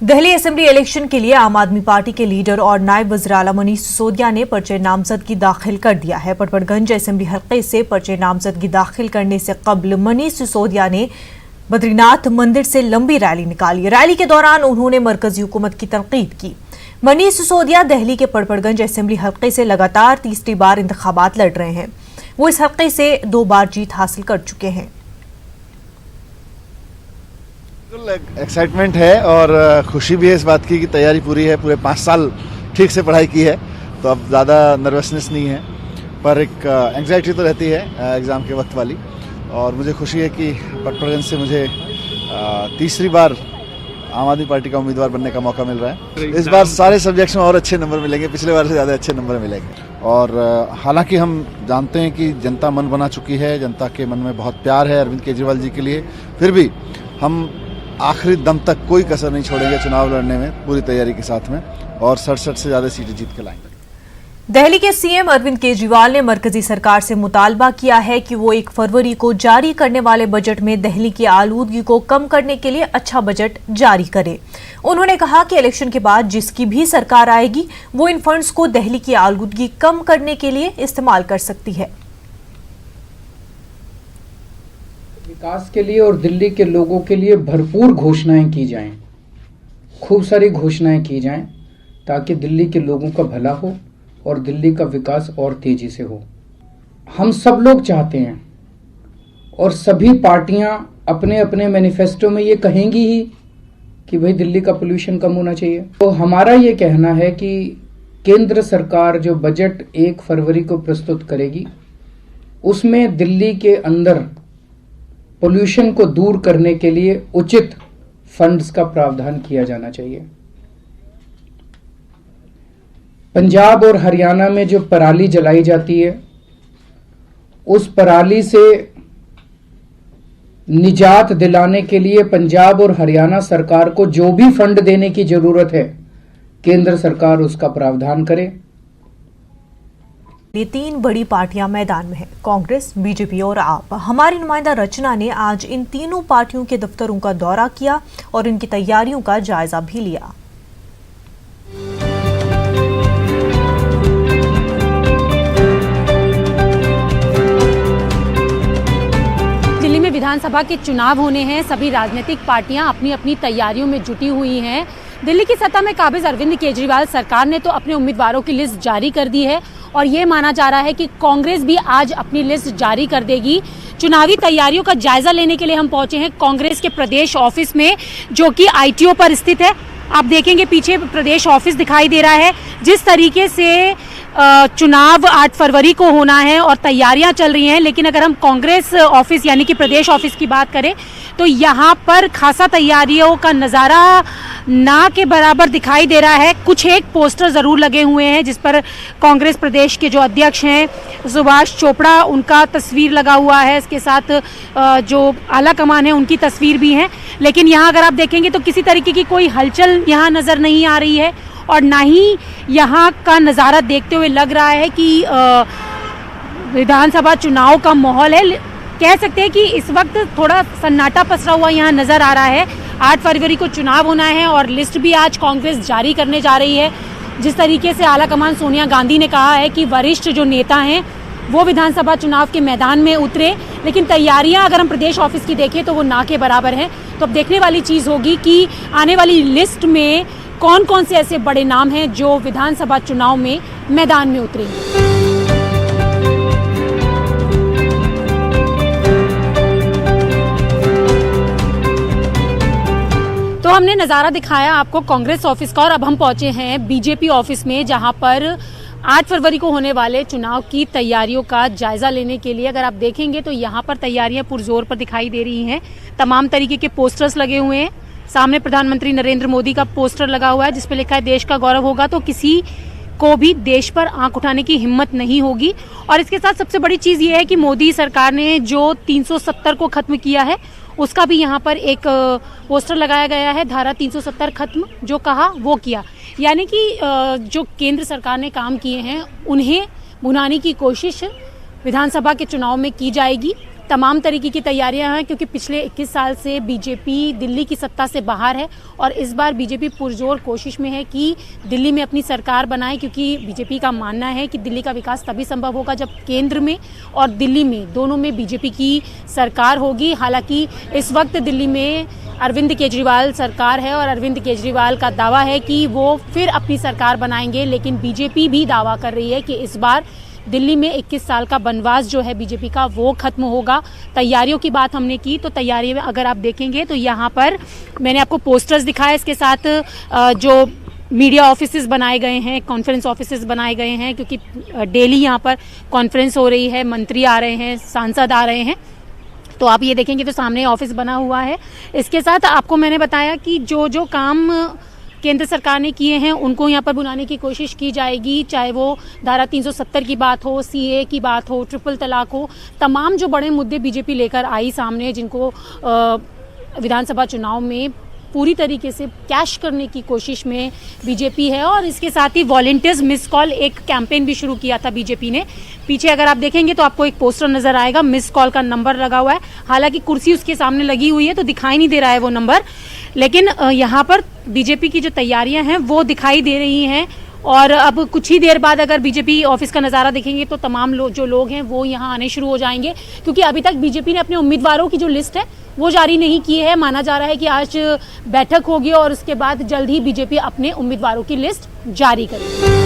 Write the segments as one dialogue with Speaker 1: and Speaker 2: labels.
Speaker 1: Delhi assembly election के लिए आम आदमी पार्टी के लीडर और नायब वज़ीर आला मनीष सिसोदिया ने पर्चे नामजदगी दाखिल कर दिया है। पटपड़गंज असेंबली हल्के से पर्चे नामजदगी दाखिल करने से कबल मनीष सिसोदिया ने बद्रीनाथ मंदिर से लंबी रैली निकाली। रैली के दौरान उन्होंने मरकजी हुकूमत की तनकीद की। मनीष सिसोदिया दिल्ली के पटपड़गंज असेंबली हल्के से लगातार तीसरी बार इंतखाबात लड़ रहे हैं। वो इस हल्के से 2 बार जीत हासिल कर चुके हैं।
Speaker 2: एक्साइटमेंट है और खुशी भी है इस बात की कि तैयारी पूरी है। पूरे 5 साल ठीक से पढ़ाई की है तो अब ज़्यादा नर्वसनेस नहीं है, पर एक एंग्जाइटी तो रहती है एग्ज़ाम के वक्त वाली। और मुझे खुशी है कि पटपड़गंज से मुझे तीसरी बार आम आदमी पार्टी का उम्मीदवार बनने का मौका मिल रहा है। इस बार सारे सब्जेक्ट्स में और अच्छे नंबर मिलेंगे, पिछले बार से ज़्यादा अच्छे नंबर मिलेंगे। और हालांकि हम जानते हैं कि जनता मन बना चुकी है, जनता के मन में बहुत प्यार है अरविंद केजरीवाल जी के लिए, फिर भी हम आखिरी दम तक कोई कसर नहीं छोड़ेंगे चुनाव लड़ने में, पूरी तैयारी के साथ में, और 67 से ज्यादा सीटें जीत के लाएंगे।
Speaker 1: दिल्ली के सीएम अरविंद केजरीवाल ने मरकजी सरकार से मुतालबा किया है कि वो 1 फरवरी को जारी करने वाले बजट में दिल्ली की आलूदगी को कम करने के लिए अच्छा बजट जारी करे। उन्होंने कहा कि इलेक्शन के बाद जिसकी भी सरकार आएगी वो इन फंड्स को दिल्ली की आलूदगी कम करने के लिए इस्तेमाल कर सकती है।
Speaker 3: विकास के लिए और दिल्ली के लोगों के लिए भरपूर घोषणाएं की जाएं, खूब सारी घोषणाएं की जाएं, ताकि दिल्ली के लोगों का भला हो और दिल्ली का विकास और तेजी से हो। हम सब लोग चाहते हैं और सभी पार्टियां अपने अपने मैनिफेस्टो में ये कहेंगी ही कि भाई दिल्ली का पोल्यूशन कम होना चाहिए। तो हमारा ये कहना है कि केंद्र सरकार जो बजट 1 फरवरी को प्रस्तुत करेगी उसमें दिल्ली के अंदर पोल्यूशन को दूर करने के लिए उचित फंड्स का प्रावधान किया जाना चाहिए। पंजाब और हरियाणा में जो पराली जलाई जाती है, उस पराली से निजात दिलाने के लिए पंजाब और हरियाणा सरकार को जो भी फंड देने की जरूरत है, केंद्र सरकार उसका प्रावधान करे।
Speaker 1: ये 3 बड़ी पार्टियां मैदान में हैं, कांग्रेस, बीजेपी और आप। हमारी नुमाइंदा रचना ने आज इन तीनों पार्टियों के दफ्तरों का दौरा किया और इनकी तैयारियों का जायजा भी लिया।
Speaker 4: दिल्ली में विधानसभा के चुनाव होने हैं। सभी राजनीतिक पार्टियां अपनी अपनी तैयारियों में जुटी हुई हैं। दिल्ली की सत्ता में काबिज अरविंद केजरीवाल सरकार ने तो अपने उम्मीदवारों की लिस्ट जारी कर दी है और ये माना जा रहा है कि कांग्रेस भी आज अपनी लिस्ट जारी कर देगी। चुनावी तैयारियों का जायजा लेने के लिए हम पहुंचे हैं कांग्रेस के प्रदेश ऑफिस में, जो कि आईटीओ पर स्थित है। आप देखेंगे पीछे प्रदेश ऑफिस दिखाई दे रहा है। जिस तरीके से चुनाव 8 फरवरी को होना है और तैयारियां चल रही हैं, लेकिन अगर हम कांग्रेस ऑफिस यानी कि प्रदेश ऑफिस की बात करें तो यहाँ पर खासा तैयारियों का नज़ारा ना के बराबर दिखाई दे रहा है। कुछ एक पोस्टर ज़रूर लगे हुए हैं जिस पर कांग्रेस प्रदेश के जो अध्यक्ष हैं सुभाष चोपड़ा, उनका तस्वीर लगा हुआ है। इसके साथ जो आला कमान है उनकी तस्वीर भी है। लेकिन यहाँ अगर आप देखेंगे तो किसी तरीके की कोई हलचल यहाँ नज़र नहीं आ रही है और ना ही यहाँ का नज़ारा देखते हुए लग रहा है कि विधानसभा चुनाव का माहौल है। कह सकते हैं कि इस वक्त थोड़ा सन्नाटा पसरा हुआ यहाँ नज़र आ रहा है। 8 फरवरी को चुनाव होना है और लिस्ट भी आज कांग्रेस जारी करने जा रही है। जिस तरीके से आला कमान सोनिया गांधी ने कहा है कि वरिष्ठ जो नेता हैं वो विधानसभा चुनाव के मैदान में उतरे, लेकिन तैयारियां अगर हम प्रदेश ऑफिस की देखें तो वो ना के बराबर हैं। तो अब देखने वाली चीज़ होगी कि आने वाली लिस्ट में कौन कौन से ऐसे बड़े नाम हैं जो विधानसभा चुनाव में मैदान में उतरेंगे। तो हमने नज़ारा दिखाया आपको कांग्रेस ऑफिस का और अब हम पहुंचे हैं बीजेपी ऑफिस में, जहां पर 8 फरवरी को होने वाले चुनाव की तैयारियों का जायजा लेने के लिए अगर आप देखेंगे तो यहाँ पर तैयारियां पुरजोर पर दिखाई दे रही हैं। तमाम तरीके के पोस्टर्स लगे हुए हैं। सामने प्रधानमंत्री नरेंद्र मोदी का पोस्टर लगा हुआ है जिस पर लिखा है देश का गौरव होगा तो किसी को भी देश पर आंख उठाने की हिम्मत नहीं होगी। और इसके साथ सबसे बड़ी चीज़ ये है कि मोदी सरकार ने जो 370 को खत्म किया है उसका भी यहाँ पर एक पोस्टर लगाया गया है। धारा 370 खत्म जो कहा वो किया, यानी कि जो केंद्र सरकार ने काम किए हैं उन्हें भुनाने की कोशिश विधानसभा के चुनाव में की जाएगी तमाम तरीके की तैयारियां हैं, क्योंकि पिछले 21 साल से बीजेपी दिल्ली की सत्ता से बाहर है और इस बार बीजेपी पुरजोर कोशिश में है कि दिल्ली में अपनी सरकार बनाए, क्योंकि बीजेपी का मानना है कि दिल्ली का विकास तभी संभव होगा जब केंद्र में और दिल्ली में दोनों में बीजेपी की सरकार होगी। हालांकि इस वक्त दिल्ली में अरविंद केजरीवाल सरकार है और अरविंद केजरीवाल का दावा है कि वो फिर अपनी सरकार बनाएंगे, लेकिन बीजेपी भी दावा कर रही है कि इस बार दिल्ली में 21 साल का बनवास जो है बीजेपी का वो खत्म होगा। तैयारियों की बात हमने की तो तैयारी में अगर आप देखेंगे तो यहाँ पर मैंने आपको पोस्टर्स दिखाए, इसके साथ जो मीडिया ऑफिसेज बनाए गए हैं, कॉन्फ्रेंस ऑफिसेज बनाए गए हैं, क्योंकि डेली यहाँ पर कॉन्फ्रेंस हो रही है, मंत्री आ रहे हैं, सांसद आ रहे हैं। तो आप ये देखेंगे तो सामने ऑफिस बना हुआ है। इसके साथ आपको मैंने बताया कि जो जो काम केंद्र सरकार ने किए हैं उनको यहाँ पर बुलाने की कोशिश की जाएगी, चाहे वो धारा 370 की बात हो, सीए की बात हो, ट्रिपल तलाक हो, तमाम जो बड़े मुद्दे बीजेपी लेकर आई सामने, जिनको विधानसभा चुनाव में पूरी तरीके से कैश करने की कोशिश में बीजेपी है। और इसके साथ ही वॉलंटियर्स मिस कॉल एक कैंपेन भी शुरू किया था बीजेपी ने। पीछे अगर आप देखेंगे तो आपको एक पोस्टर नजर आएगा, मिस कॉल का नंबर लगा हुआ है। हालांकि कुर्सी उसके सामने लगी हुई है तो दिखाई नहीं दे रहा है वो नंबर, लेकिन यहाँ पर बीजेपी की जो तैयारियां हैं वो दिखाई दे रही हैं। और अब कुछ ही देर बाद अगर बीजेपी ऑफिस का नज़ारा देखेंगे तो तमाम जो लोग हैं वो यहाँ आने शुरू हो जाएंगे, क्योंकि अभी तक बीजेपी ने अपने उम्मीदवारों की जो लिस्ट है वो जारी नहीं की है। माना जा रहा है कि आज बैठक होगी और उसके बाद जल्द ही बीजेपी अपने उम्मीदवारों की लिस्ट जारी करेगी।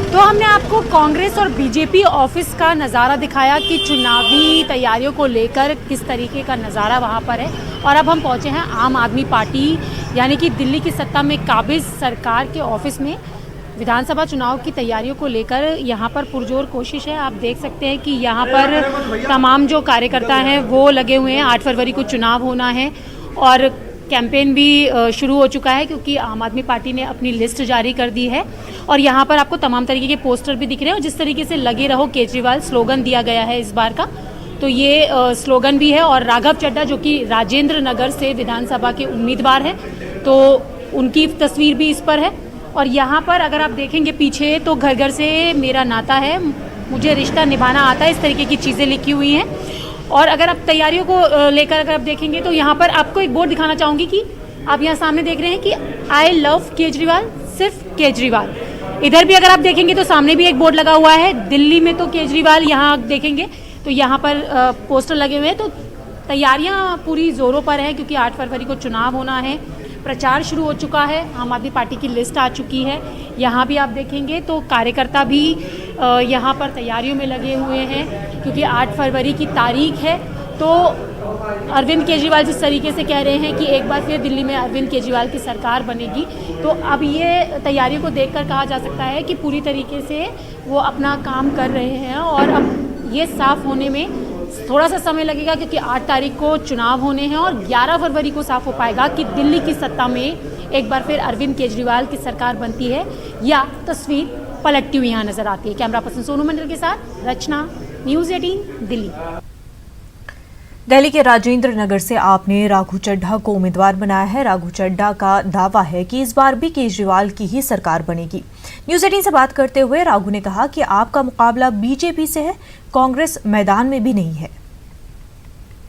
Speaker 4: तो हमने आपको कांग्रेस और बीजेपी ऑफिस का नज़ारा दिखाया कि चुनावी तैयारियों को लेकर किस तरीके का नज़ारा वहाँ पर है। और अब हम पहुँचे हैं आम आदमी पार्टी यानी कि दिल्ली की सत्ता में काबिज सरकार के ऑफिस में। विधानसभा चुनाव की तैयारियों को लेकर यहाँ पर पुरजोर कोशिश है। आप देख सकते हैं कि यहाँ पर तमाम जो कार्यकर्ता हैं वो लगे हुए हैं। 8 फरवरी को चुनाव होना है और कैंपेन भी शुरू हो चुका है, क्योंकि आम आदमी पार्टी ने अपनी लिस्ट जारी कर दी है। और यहाँ पर आपको तमाम तरीके के पोस्टर भी दिख रहे हैं और जिस तरीके से लगे रहो केजरीवाल स्लोगन दिया गया है इस बार का, तो ये स्लोगन भी है। और राघव चड्ढा जो कि राजेंद्र नगर से विधानसभा के उम्मीदवार हैं, तो उनकी तस्वीर भी इस पर है। और यहाँ पर अगर आप देखेंगे पीछे तो घर घर से मेरा नाता है, मुझे रिश्ता निभाना आता है, इस तरीके की चीज़ें लिखी हुई हैं। और अगर आप तैयारियों को लेकर अगर आप देखेंगे तो यहाँ पर आपको एक बोर्ड दिखाना चाहूँगी कि आप यहाँ सामने देख रहे हैं कि आई लव केजरीवाल, सिर्फ केजरीवाल। इधर भी अगर आप देखेंगे तो सामने भी एक बोर्ड लगा हुआ है, दिल्ली में तो केजरीवाल। यहाँ देखेंगे तो यहाँ पर पोस्टर लगे हुए हैं। तो तैयारियाँ पूरी ज़ोरों पर हैं, क्योंकि 8 फरवरी को चुनाव होना है। प्रचार शुरू हो चुका है, आम आदमी पार्टी की लिस्ट आ चुकी है। यहाँ भी आप देखेंगे तो कार्यकर्ता भी यहाँ पर तैयारियों में लगे हुए हैं, क्योंकि 8 फरवरी की तारीख है। तो अरविंद केजरीवाल जिस तरीके से कह रहे हैं कि एक बार फिर दिल्ली में अरविंद केजरीवाल की सरकार बनेगी, तो अब ये तैयारियों को देखकर कहा जा सकता है कि पूरी तरीके से वो अपना काम कर रहे हैं। और अब ये साफ होने में थोड़ा सा समय लगेगा, क्योंकि 8 तारीख को चुनाव होने हैं और 11 फरवरी को साफ हो पाएगा कि दिल्ली की सत्ता में एक बार फिर अरविंद केजरीवाल की सरकार बनती है या तस्वीर पलटती हुई यहाँ नजर आती है। कैमरा पर्सन सोनू मंडल के साथ रचना, न्यूज़ 18 दिल्ली।
Speaker 1: दिल्ली के राजेंद्र नगर से आपने राघु चड्ढा को उम्मीदवार बनाया है। राघु चड्ढा का दावा है कि इस बार भी केजरीवाल की ही सरकार बनेगी। न्यूज़ 18 से बात करते हुए राघु ने कहा कि आपका मुकाबला बीजेपी से है, कांग्रेस मैदान में भी नहीं है।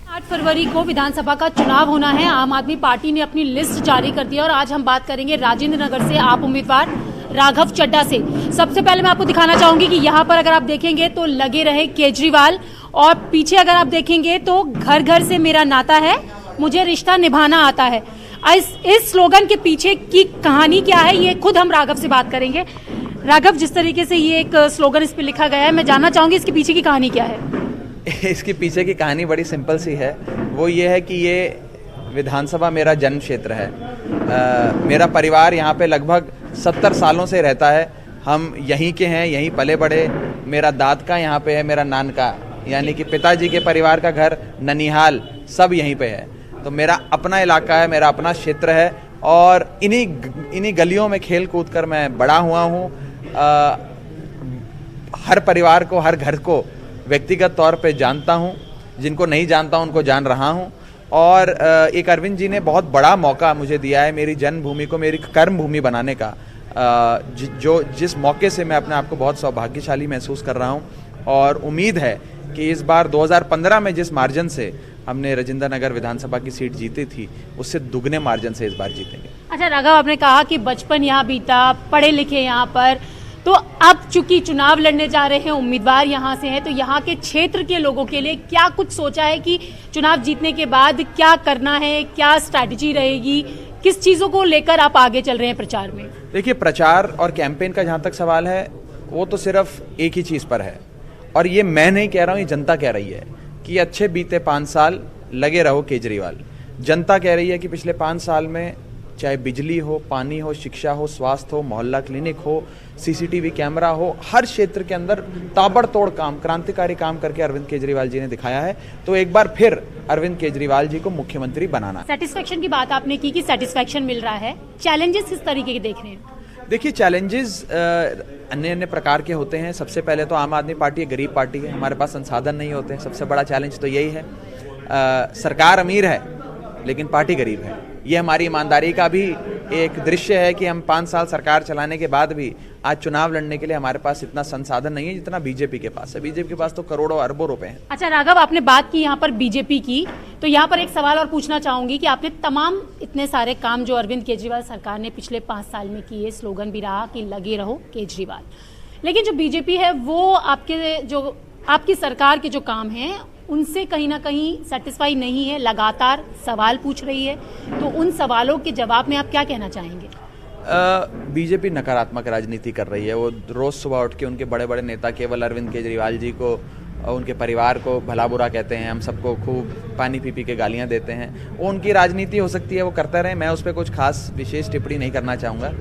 Speaker 4: 8 फरवरी को विधानसभा का चुनाव होना है। आम आदमी पार्टी ने अपनी लिस्ट जारी कर दी है और आज हम बात करेंगे राजेंद्र नगर से आप उम्मीदवार राघव चड्ढा से। सबसे पहले मैं आपको दिखाना चाहूंगी कि यहाँ पर अगर आप देखेंगे तो लगे रहे केजरीवाल, और पीछे अगर आप देखेंगे तो घर घर से मेरा नाता है, मुझे रिश्ता निभाना आता है। इस स्लोगन के पीछे की कहानी क्या है, ये खुद हम राघव से बात करेंगे। राघव, जिस तरीके से ये एक स्लोगन इस पे लिखा गया है, मैं जानना चाहूंगी इसके पीछे की कहानी क्या है।
Speaker 5: इसके पीछे की कहानी बड़ी सिंपल सी है। वो ये है कि ये विधानसभा मेरा जन्म क्षेत्र है। मेरा परिवार यहाँ पे लगभग 70 सालों से रहता है। हम यहीं के हैं, यहीं पले बड़े। मेरा दाद का यहाँ पे है, मेरा नान का यानी कि पिताजी के परिवार का घर ननिहाल सब यहीं पे है। तो मेरा अपना इलाका है, मेरा अपना क्षेत्र है और इन्हीं गलियों में खेल कूद कर मैं बड़ा हुआ हूँ। हर परिवार को, हर घर को व्यक्तिगत तौर पे जानता हूँ, जिनको नहीं जानता उनको जान रहा हूँ। और एक अरविंद जी ने बहुत बड़ा मौका मुझे दिया है मेरी जन्मभूमि को मेरी कर्म भूमि बनाने का। जिस मौके से मैं अपने आप को बहुत सौभाग्यशाली महसूस कर रहा हूँ और उम्मीद है कि इस बार 2015 में जिस मार्जिन से हमने राजेंद्र नगर विधानसभा की सीट जीती थी उससे दुगने मार्जिन से इस बार जीतेंगे।
Speaker 4: अच्छा राघव, आपने कहा कि बचपन यहाँ बीता, पढ़े लिखे यहाँ पर, तो अब चूंकि चुनाव लड़ने जा रहे हैं, उम्मीदवार यहाँ से हैं, तो यहाँ के क्षेत्र के लोगों के लिए क्या कुछ सोचा है कि चुनाव जीतने के बाद क्या करना है, क्या स्ट्रैटेजी रहेगी, किस चीज़ों को लेकर आप आगे चल रहे हैं प्रचार में?
Speaker 5: देखिए, प्रचार और कैंपेन का जहाँ तक सवाल है वो तो सिर्फ एक ही चीज़ पर है, और ये मैं नहीं कह रहा हूँ, ये जनता कह रही है कि अच्छे बीते 5 साल लगे रहो केजरीवाल। जनता कह रही है कि पिछले 5 साल में चाहे बिजली हो, पानी हो, शिक्षा हो, स्वास्थ्य हो, मोहल्ला क्लिनिक हो, सीसीटीवी कैमरा हो, हर क्षेत्र के अंदर ताबड़तोड़ काम, क्रांतिकारी काम करके अरविंद केजरीवाल जी ने दिखाया है। तो एक बार फिर अरविंद केजरीवाल जी को मुख्यमंत्री बनाना।
Speaker 4: सेटिस्फेक्शन की बात आपने की कि सेटिस्फेक्शन मिल रहा है, चैलेंजेस किस तरीके के देख रहे हैं?
Speaker 5: देखिए, चैलेंजेस अन्य अन्य प्रकार के होते हैं। सबसे पहले तो आम आदमी पार्टी एक गरीब पार्टी है, हमारे पास संसाधन नहीं होते हैं, सबसे बड़ा चैलेंज तो यही है। सरकार अमीर है लेकिन पार्टी गरीब है, ये हमारी ईमानदारी का भी एक दृश्य है कि हम 5 साल सरकार चलाने के बाद भी आज चुनाव लड़ने के लिए हमारे पास इतना संसाधन नहीं है जितना बीजेपी के पास है। बीजेपी के पास तो करोड़ों अरबों रुपए हैं।
Speaker 4: अच्छा राघव, आपने बात की यहाँ पर बीजेपी की, तो यहाँ पर एक सवाल और पूछना चाहूंगी कि आपने तमाम इतने सारे काम जो अरविंद केजरीवाल सरकार ने पिछले 5 साल में किए, स्लोगन भी रहा कि लगे रहो केजरीवाल, लेकिन जो बीजेपी है वो आपकी सरकार के जो काम हैं उनसे कहीं ना कहीं सेटिस्फाई नहीं है, लगातार सवाल पूछ रही है, तो उन सवालों के जवाब में आप क्या कहना चाहेंगे?
Speaker 5: बीजेपी नकारात्मक राजनीति कर रही है। वो रोज सुबह उठ के उनके बड़े बड़े नेता केवल अरविंद केजरीवाल जी को और उनके परिवार को भला बुरा कहते हैं, हम सबको खूब पानी पी के गालियां देते हैं। वो उनकी राजनीति हो सकती है, वो करते रहे, मैं उस पर कुछ खास विशेष टिप्पणी नहीं करना चाहूँगा।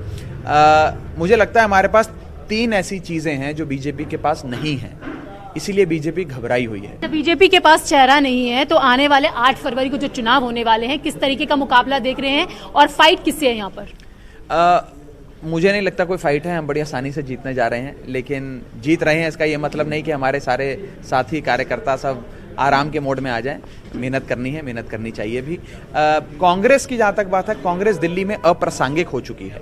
Speaker 5: मुझे लगता है हमारे पास 3 ऐसी चीज़ें हैं जो बीजेपी के पास नहीं हैं, इसीलिए बीजेपी घबराई हुई है।
Speaker 4: जब बीजेपी के पास चेहरा नहीं है तो आने वाले 8 फरवरी को जो चुनाव होने वाले हैं, किस तरीके का मुकाबला देख रहे हैं और फाइट किससे है यहाँ पर?
Speaker 5: मुझे नहीं लगता कोई फाइट है, हम बड़ी आसानी से जीतने जा रहे हैं, लेकिन जीत रहे हैं इसका ये मतलब नहीं कि हमारे सारे साथी कार्यकर्ता सब आराम के मोड में आ जाएं। मेहनत करनी है, मेहनत करनी चाहिए भी। कांग्रेस की जहाँ तक बात है, कांग्रेस दिल्ली में अप्रासंगिक हो चुकी है।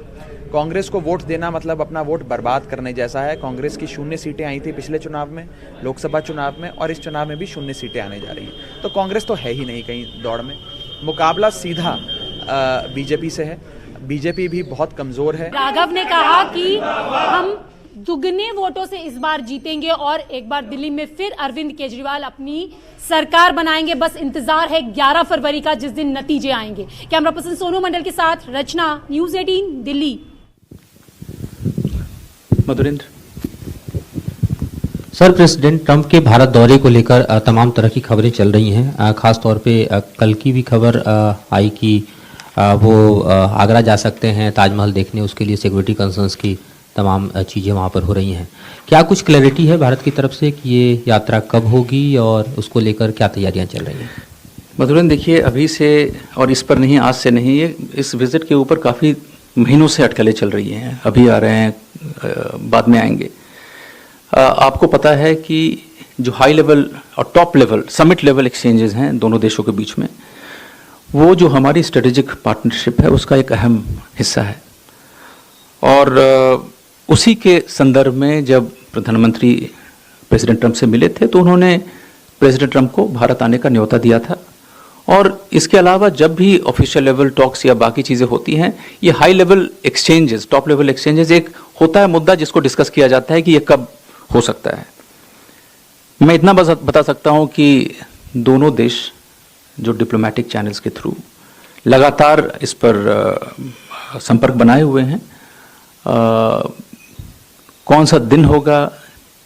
Speaker 5: कांग्रेस को वोट देना मतलब अपना वोट बर्बाद करने जैसा है। कांग्रेस की 0 सीटें आई थी पिछले चुनाव में, लोकसभा चुनाव में, और इस चुनाव में भी 0 सीटें आने जा रही हैं। तो कांग्रेस तो है ही नहीं कहीं दौड़ में। मुकाबला सीधा बीजेपी से है। बीजेपी भी बहुत कमजोर है।
Speaker 4: राघव ने कहा कि हम दुगने वोटों से इस बार जीतेंगे और एक बार दिल्ली में फिर अरविंद केजरीवाल अपनी सरकार बनाएंगे। बस इंतजार है 11 फरवरी का, जिस दिन नतीजे आएंगे। कैमरा पर्सन सोनू मंडल के साथ रचना, news 18 Delhi.
Speaker 6: Madhurendra
Speaker 7: sir, president Trump के भारत दौरे को लेकर तमाम तरह की खबरें चल रही हैं। खास तौर पे कल की भी खबर आई कि वो आगरा जा सकते हैं ताजमहल देखने, उसके लिए सिक्योरिटी कंसर्न्स की तमाम चीज़ें वहाँ पर हो रही हैं। क्या कुछ क्लैरिटी है भारत की तरफ से कि ये यात्रा कब होगी और उसको लेकर क्या तैयारियाँ चल रही हैं?
Speaker 6: मधुरेंद्र, देखिए, अभी से और इस पर नहीं, आज से नहीं, ये इस विजिट के ऊपर काफ़ी महीनों से अटकलें चल रही हैं। अभी आ रहे हैं, बाद में आएंगे। आपको पता है कि जो हाई लेवल और top level, summit level exchanges हैं दोनों देशों के बीच में, वो जो हमारी स्ट्रेटेजिक पार्टनरशिप है उसका एक अहम हिस्सा है। और उसी के संदर्भ में जब प्रधानमंत्री प्रेसिडेंट ट्रंप से मिले थे तो उन्होंने प्रेसिडेंट ट्रंप को भारत आने का न्योता दिया था। और इसके अलावा जब भी ऑफिशियल लेवल टॉक्स या बाकी चीज़ें होती हैं, ये high level exchanges, top level exchanges, एक होता है मुद्दा जिसको डिस्कस किया जाता है कि ये कब हो सकता है। मैं इतना बता सकता हूँ कि दोनों देश जो डिप्लोमेटिक चैनल्स के थ्रू लगातार इस पर संपर्क बनाए हुए हैं। कौन सा दिन होगा,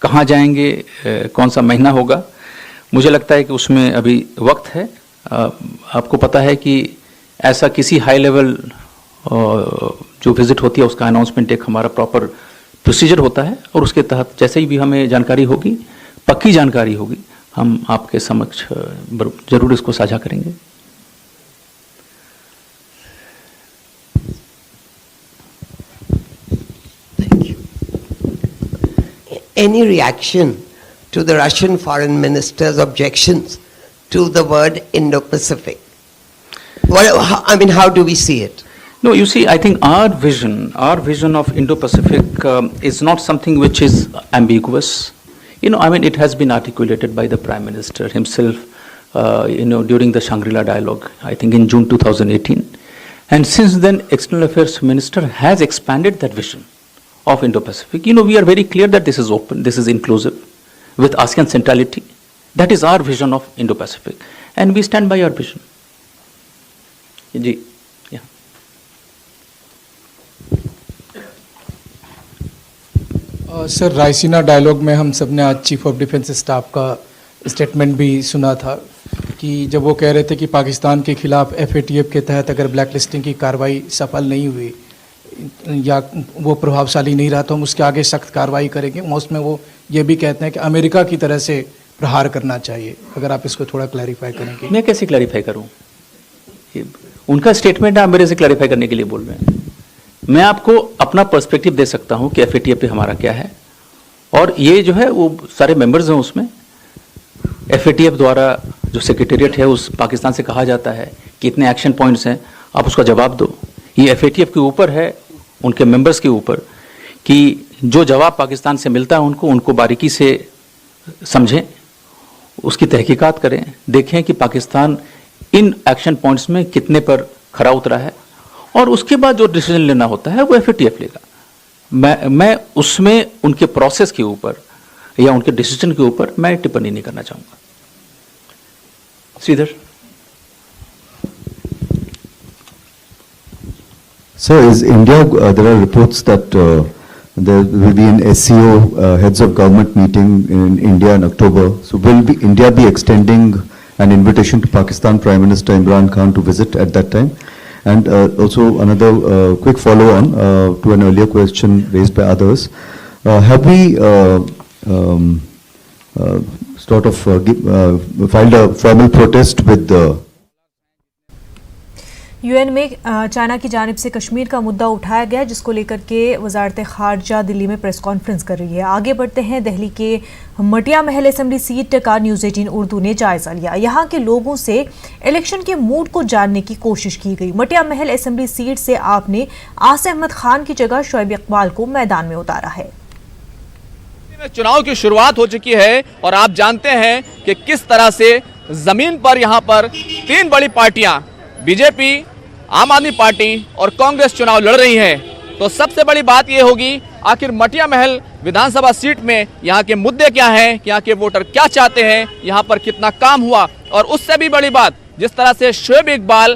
Speaker 6: कहाँ जाएंगे, कौन सा महीना होगा, मुझे लगता है कि उसमें अभी वक्त है। आपको पता है कि ऐसा किसी हाई लेवल जो विजिट होती है उसका अनाउंसमेंट एक हमारा प्रॉपर प्रोसीजर होता है, और उसके तहत जैसे ही भी हमें जानकारी होगी, पक्की जानकारी होगी, हम आपके समक्ष जरूर इसको साझा करेंगे।
Speaker 8: Any reaction to the Russian foreign minister's objections to the word Indo-Pacific? How do we see it?
Speaker 6: No, you see, I think our vision of Indo-Pacific is not something which is ambiguous. I mean, it has been articulated by the Prime Minister himself, during the Shangri-La dialogue, I think in June 2018. And since then, External Affairs Minister has expanded that vision of Indo-Pacific. We are very clear that this is open, this is inclusive, with ASEAN centrality. That is our vision of Indo-Pacific. And we stand by our vision. Ji. Yeah.
Speaker 9: Sir, Raisina dialogue में हम सब ने आज chief of defence staff का statement भी सुना था कि जब वो कह रहे थे कि पाकिस्तान के खिलाफ FATF के तहत अगर ब्लैक लिस्टिंग की कार्रवाई सफल नहीं हुई या वो प्रभावशाली नहीं रहा तो हम उसके आगे सख्त कार्रवाई करेंगे। उसमें वो ये भी कहते हैं कि अमेरिका की तरह से प्रहार करना चाहिए। अगर आप इसको थोड़ा क्लैरिफाई करेंगे।
Speaker 6: मैं कैसे क्लैरिफाई करूं? उनका स्टेटमेंट है, मेरे से क्लैरिफाई करने के लिए बोल रहे हैं। मैं आपको अपना पर्सपेक्टिव दे सकता हूं कि FATF पे हमारा क्या है, और ये जो है वो सारे मेंबर्स हैं उसमें। FATF द्वारा जो सेक्रेटेरिएट है उस पाकिस्तान से कहा जाता है कि इतने एक्शन पॉइंट्स हैं, आप उसका जवाब दो। ये FATF के ऊपर है, उनके मेंबर्स के ऊपर, कि जो जवाब पाकिस्तान से मिलता है उनको बारीकी से समझें, उसकी तहकीकात करें, देखें कि पाकिस्तान इन एक्शन पॉइंट्स में कितने पर खरा उतरा है, और उसके बाद जो डिसीजन लेना होता है वो FATF लेगा। मैं उसमें उनके प्रोसेस के ऊपर या उनके डिसीजन के ऊपर मैं टिप्पणी नहीं करना चाहूँगा। Shridhar.
Speaker 10: Sir, is India, there are reports that there will be an SCO heads of government meeting in India in October. So will India be extending an invitation to Pakistan Prime Minister Imran Khan to visit at that time? And also another quick follow-on to an earlier question raised by others. Have we filed a formal protest with the
Speaker 1: UN में China की जानिब से कश्मीर का मुद्दा उठाया गया, जिसको लेकर के वजारत खारजा दिल्ली में प्रेस कॉन्फ्रेंस कर रही है। आगे बढ़ते हैं। दिल्ली के मटिया महल असेंबली सीट का न्यूज़ 18 उर्दू ने जायजा लिया। यहाँ के लोगों से इलेक्शन के मूड को जानने की कोशिश की गई। मटिया महल असेंबली सीट से आपने आसिफ अहमद खान की जगह शोएब इकबाल को मैदान में उतारा है।
Speaker 11: चुनाव की शुरुआत हो चुकी है और आप जानते हैं कि किस तरह से जमीन पर यहाँ पर तीन बड़ी पार्टियां बीजेपी, आम आदमी पार्टी और कांग्रेस चुनाव लड़ रही हैं। तो सबसे बड़ी बात यह होगी आखिर मटिया महल विधानसभा सीट में यहाँ के मुद्दे क्या हैं, यहाँ के वोटर क्या चाहते हैं, यहाँ पर कितना काम हुआ, और उससे भी बड़ी बात जिस तरह से शोएब इकबाल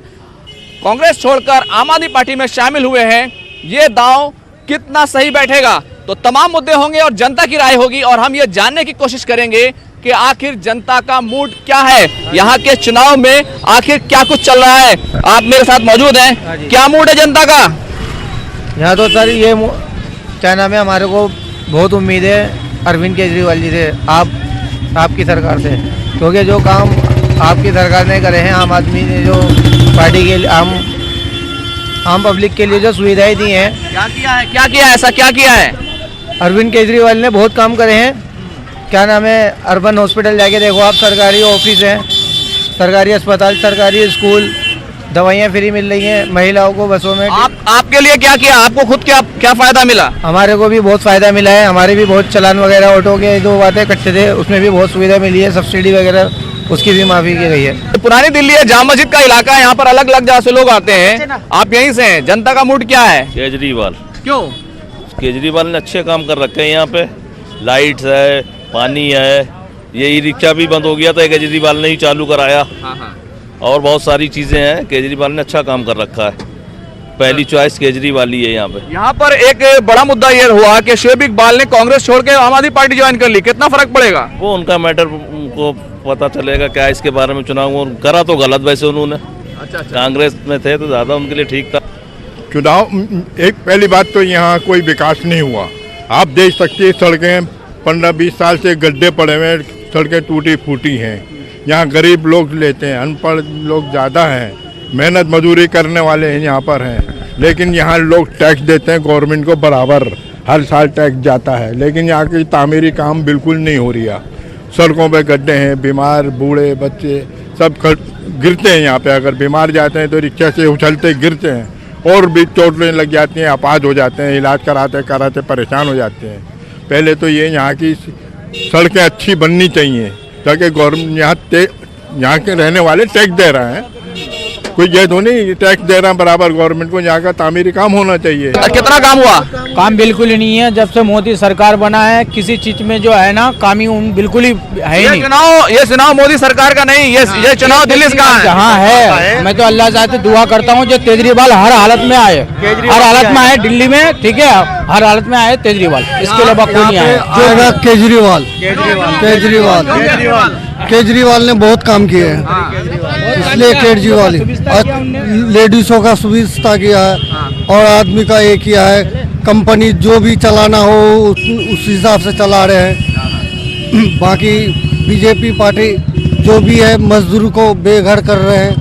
Speaker 11: कांग्रेस छोड़कर आम आदमी पार्टी में शामिल हुए हैं, ये दांव कितना सही बैठेगा। तो तमाम मुद्दे होंगे और जनता की राय होगी, और हम ये जानने की कोशिश करेंगे कि आखिर जनता का मूड क्या है, यहाँ के चुनाव में आखिर क्या कुछ चल रहा है। आप मेरे साथ मौजूद हैं, क्या मूड है जनता का?
Speaker 12: यहाँ तो सर ये चाइना में हमारे को बहुत उम्मीद है अरविंद केजरीवाल जी से, आपकी सरकार से, क्योंकि जो काम आपकी सरकार ने करे हैं, आम आदमी ने जो पार्टी के आम पब्लिक के लिए जो सुविधाएं दी हैं,
Speaker 11: क्या किया है, ऐसा क्या किया है?
Speaker 12: अरविंद केजरीवाल ने बहुत काम करे हैं। क्या नाम है, अर्बन हॉस्पिटल जाके देखो आप, सरकारी ऑफिस हैं, सरकारी अस्पताल, सरकारी स्कूल, दवाइयाँ फ्री मिल रही हैं महिलाओं को बसों में।
Speaker 11: आपके लिए क्या किया, आपको खुद क्या फायदा मिला?
Speaker 12: हमारे को भी बहुत फायदा मिला है, हमारे भी बहुत चलान वगैरह ऑटो के जो बातें कटते थे उसमें भी बहुत सुविधा मिली है, सब्सिडी वगैरह उसकी भी माफी की गई है।
Speaker 11: पुरानी दिल्ली है, जामा मस्जिद का इलाका है, यहाँ पर अलग अलग जगह से लोग आते हैं, आप यहीं से हैं। जनता का मूड क्या है?
Speaker 13: केजरीवाल।
Speaker 11: क्यों?
Speaker 13: केजरीवाल ने अच्छे काम कर रखे हैं, यहाँ पे लाइट्स है, पानी है, ये ई रिक्शा भी बंद हो गया था, केजरीवाल ने ही चालू कराया। और बहुत सारी चीजें हैं, केजरीवाल ने अच्छा काम कर रखा है। पहली चॉइस केजरीवाल ही है यहाँ पे।
Speaker 11: यहाँ पर एक बड़ा मुद्दा ये हुआ कि शोएब इकबाल ने कांग्रेस छोड़ के आम आदमी पार्टी ज्वाइन कर ली, कितना फर्क पड़ेगा?
Speaker 13: वो उनका मैटर, उनको पता चलेगा क्या इसके बारे में। चुनाव करा तो गलत वैसे उन्होंने, कांग्रेस में थे तो ज्यादा उनके लिए ठीक था।
Speaker 14: चुनाव, एक पहली बात तो यहाँ कोई विकास नहीं हुआ। आप देख सकते हैं सड़कें 15-20 साल से गड्ढे पड़े हुए, सड़कें टूटी फूटी हैं। यहाँ गरीब लोग लेते हैं, अनपढ़ लोग ज़्यादा हैं, मेहनत मजदूरी करने वाले हैं यहाँ पर हैं, लेकिन यहाँ लोग टैक्स देते हैं गवर्नमेंट को बराबर, हर साल टैक्स जाता है, लेकिन यहाँ की तामीरी काम बिल्कुल नहीं हो रही है। सड़कों पे गड्ढे हैं, बीमार बूढ़े बच्चे सब गिरते हैं यहाँ पे। अगर बीमार जाते हैं तो रिक्शा से उछलते गिरते हैं, और भी चोटें लग जाती हैं, अपाज हो जाते हैं, इलाज कराते कराते परेशान हो जाते हैं। पहले तो ये यहाँ की सड़कें अच्छी बननी चाहिए ताकि गवर्नमेंट यहाँ के रहने वाले टैक्स दे रहे हैं, कोई ये तो नहीं टैक्स दे रहा है बराबर गवर्नमेंट को, यहाँ का तामीरी काम होना चाहिए।
Speaker 11: कितना काम हुआ?
Speaker 12: काम बिल्कुल ही नहीं है। जब से मोदी सरकार बना है किसी चीज में जो है ना कामी बिल्कुल ही है ही नहीं।
Speaker 11: ये चुनाव मोदी सरकार का नहीं, ये चुनाव दिल्ली का है।
Speaker 12: जहाँ है मैं तो अल्लाह से दुआ करता हूँ जो केजरीवाल हर हालत में आए, हर हालत में आए दिल्ली में, ठीक है, हर हालत में आए केजरीवाल, इसके अलावा कोई नहीं आया।
Speaker 15: केजरीवाल ने बहुत काम किए हैं, इसलिए केजरीवाल लेडीजों का सुविधा किया है और आदमी का ये किया है, कंपनी जो भी चलाना हो उस हिसाब से चला रहे हैं। बाकी बीजेपी पार्टी जो भी है मजदूर को बेघर कर रहे हैं,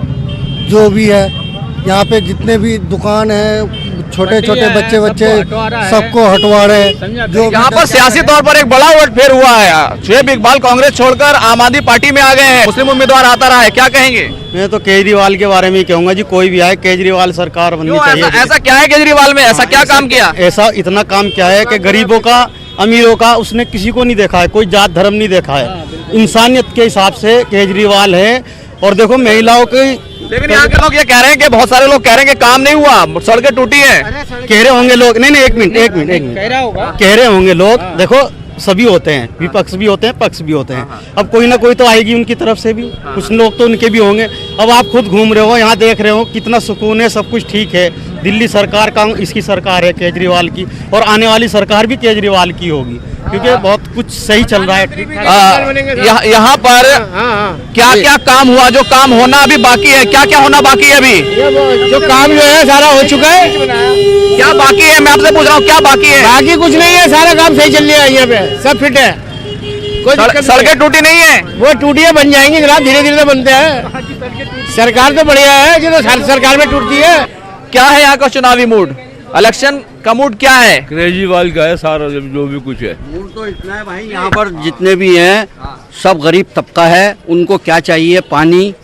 Speaker 15: जो भी है यहाँ पे जितने भी दुकान है छोटे छोटे बच्चे सबको हटवा रहे हैं। जो
Speaker 11: यहाँ पर सियासी तौर पर एक बड़ा वोट फेर हुआ है, शुएब इकबाल कांग्रेस छोड़कर आम आदमी पार्टी में आ गए हैं, मुस्लिम उम्मीदवार आता रहा है, क्या कहेंगे?
Speaker 16: मैं तो केजरीवाल के बारे में ही कहूंगा जी, कोई भी आए केजरीवाल सरकार बननी चाहिए।
Speaker 11: ऐसा क्या है केजरीवाल में, ऐसा क्या काम किया?
Speaker 16: ऐसा इतना काम क्या है कि गरीबों का अमीरों का उसने किसी को नहीं देखा है, कोई जात धर्म नहीं देखा है, इंसानियत के हिसाब से केजरीवाल है। और देखो महिलाओं की,
Speaker 11: लेकिन यहाँ के लोग ये कह रहे हैं कि बहुत सारे लोग कह रहे हैं कि काम नहीं हुआ, सड़कें टूटी हैं।
Speaker 16: कह रहे होंगे लोग, नहीं एक मिनट कह रहे होंगे लोग। देखो सभी होते हैं, विपक्ष भी होते हैं, पक्ष भी होते हैं, अब कोई ना कोई तो आएगी उनकी तरफ से भी, कुछ लोग तो उनके भी होंगे। अब आप खुद घूम रहे हो, यहाँ देख रहे हो कितना सुकून है, सब कुछ ठीक है। दिल्ली सरकार का इसकी सरकार है केजरीवाल की, और आने वाली सरकार भी केजरीवाल की होगी, क्योंकि बहुत कुछ सही चल रहा है।
Speaker 11: यहाँ पर क्या क्या काम हुआ, जो काम होना अभी बाकी है, क्या क्या होना बाकी है? अभी
Speaker 12: जो काम जो है सारा हो चुका है,
Speaker 11: क्या बाकी है? मैं आपसे पूछ रहा हूँ क्या बाकी है?
Speaker 12: बाकी कुछ नहीं है, सारा काम सही चल रहा है, यहाँ पे सब फिट है, कोई
Speaker 11: सड़कें टूटी नहीं है।
Speaker 12: वो टूटियां बन जाएंगी जनाब, धीरे धीरे तो बनते हैं। सरकार तो बढ़िया है जो तो सरकार में टूटती है।
Speaker 11: क्या है यहाँ का चुनावी मूड, इलेक्शन का मूड क्या है?
Speaker 13: केजरीवाल का है सारा, जो भी कुछ है।
Speaker 16: मूड तो इतना है भाई, यहाँ पर जितने भी हैं सब गरीब तबका है, उनको क्या चाहिए, पानी,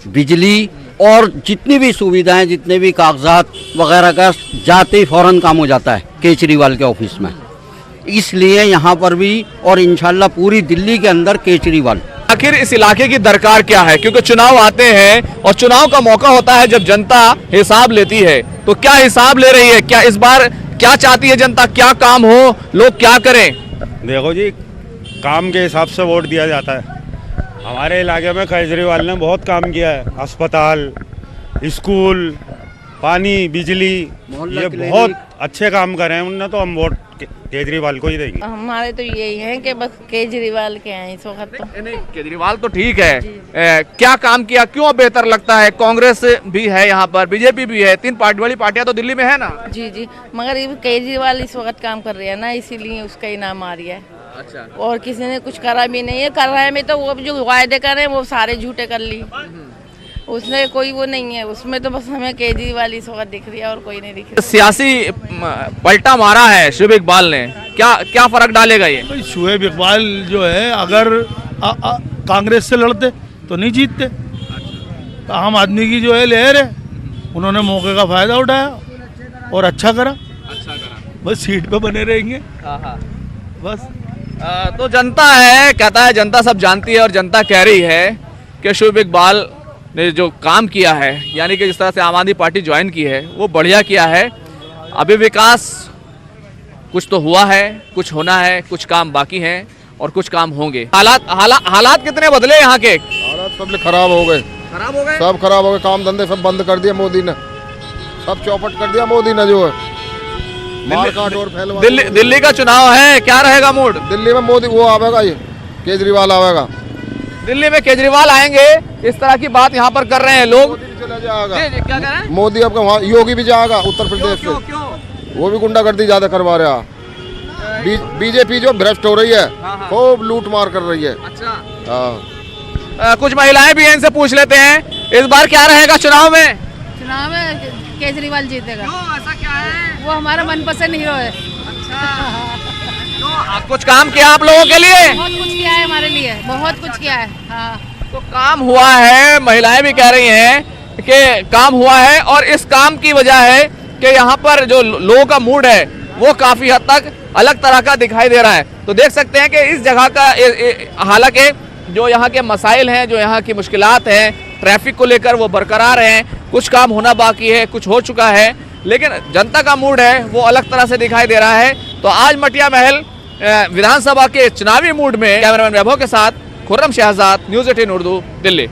Speaker 16: बिजली और जितनी भी सुविधाएं, जितने भी कागजात वगैरह का जाते ही फौरन काम हो जाता है केजरीवाल के ऑफिस में। इसलिए यहाँ पर भी और इंशाल्लाह पूरी दिल्ली के अंदर केजरीवाल।
Speaker 11: आखिर इस इलाके की दरकार क्या है, क्योंकि चुनाव आते हैं और चुनाव का मौका होता है जब जनता हिसाब लेती है, तो क्या हिसाब ले रही है? क्या इस बार क्या चाहती है जनता, क्या काम हो, लोग क्या करें?
Speaker 17: देखो जी, काम के हिसाब से वोट दिया जाता है। हमारे इलाके में केजरीवाल ने बहुत काम किया है, अस्पताल, स्कूल, पानी, बिजली, ये बहुत अच्छे काम करे हैं उनने, तो हम वोट केजरीवाल को ही देंगे।
Speaker 18: हमारे तो यही है कि बस केजरीवाल के हैं इस वक्त। तो
Speaker 11: नहीं, केजरीवाल तो ठीक है, क्या काम किया, क्यों बेहतर लगता है? कांग्रेस भी है यहाँ पर, बीजेपी भी है, तीन पार्टी वाली पार्टियां तो दिल्ली में है ना।
Speaker 18: जी, मगर ये केजरीवाल इस वक्त काम कर रहे हैं ना, इसीलिए उसका इनाम आ रहा है।
Speaker 11: अच्छा,
Speaker 18: और किसी ने कुछ करा भी नहीं है, कर रहा है में तो वो जो वायदे कर रहे हैं वो सारे झूठे कर लिए, उसने कोई वो नहीं है, उसमें तो बस हमें केजरीवाल इस वक्त दिख रही है और कोई नहीं दिख रहा।
Speaker 11: सियासी पलटा मारा है शुएब इकबाल ने, क्या फर्क डालेगा ये?
Speaker 19: शुएब इकबाल जो है अगर कांग्रेस से लड़ते तो नहीं जीतते, तो आम आदमी की जो है लहर है, उन्होंने मौके का फायदा उठाया और अच्छा करा, बस सीट पे बने रहेंगे बस।
Speaker 11: तो जनता है, कहता है जनता सब जानती है, और जनता कह रही है कि शुएब इकबाल ने जो काम किया है, यानी कि जिस तरह से आम आदमी पार्टी ज्वाइन की है, वो बढ़िया किया है। अभी विकास कुछ तो हुआ है, कुछ होना है, कुछ काम बाकी हैं और कुछ काम होंगे। हालात कितने बदले यहाँ के?
Speaker 20: हालात सब खराब हो गए, सब खराब हो गए, काम धंधे सब बंद कर दिया मोदी ने, सब चौपट कर दिया मोदी ने, जो है मारकाट और फैलवा।
Speaker 11: दिल्ली का चुनाव है, क्या रहेगा मूड?
Speaker 20: दिल्ली में मोदी वो आवेगा, ये केजरीवाल आवेगा,
Speaker 11: दिल्ली में केजरीवाल आएंगे, इस तरह की बात यहाँ पर कर रहे हैं लोग।
Speaker 20: चला जाएगा
Speaker 11: क्या कह रहे हैं?
Speaker 20: मोदी अब वहाँ योगी भी जाएगा उत्तर प्रदेश से, वो भी गुंडागर्दी ज्यादा करवा रहा है। बीजेपी जो भ्रष्ट हो रही है, खूब लूट मार कर रही है।
Speaker 11: अच्छा, कुछ महिलाएं भी हैं, इनसे पूछ लेते हैं, इस बार क्या रहेगा चुनाव में?
Speaker 21: चुनाव में केजरीवाल जीतेगा।
Speaker 11: क्यों, ऐसा क्या है?
Speaker 21: वो हमारा मनपसंद हीरो है।
Speaker 11: तो कुछ काम किया आप लोगों के लिए?
Speaker 21: बहुत कुछ किया है हमारे लिए, बहुत कुछ किया है। हाँ,
Speaker 11: तो काम हुआ है, महिलाएं भी कह रही हैं कि काम हुआ है, और इस काम की वजह है कि यहाँ पर जो लोगों का मूड है वो काफी हद तक अलग तरह का दिखाई दे रहा है। तो देख सकते हैं कि इस जगह का हालांकि जो यहाँ के मसाइल हैं, जो यहाँ की मुश्किलात हैं ट्रैफिक को लेकर, वो बरकरार हैं। कुछ काम होना बाकी है, कुछ हो चुका है, लेकिन जनता का मूड है वो अलग तरह से दिखाई दे रहा है। तो आज मटिया महल विधानसभा के चुनावी मूड में कैमरामैन वैभव के साथ खुर्रम शहजाद, न्यूज़ 18 उर्दू, दिल्ली।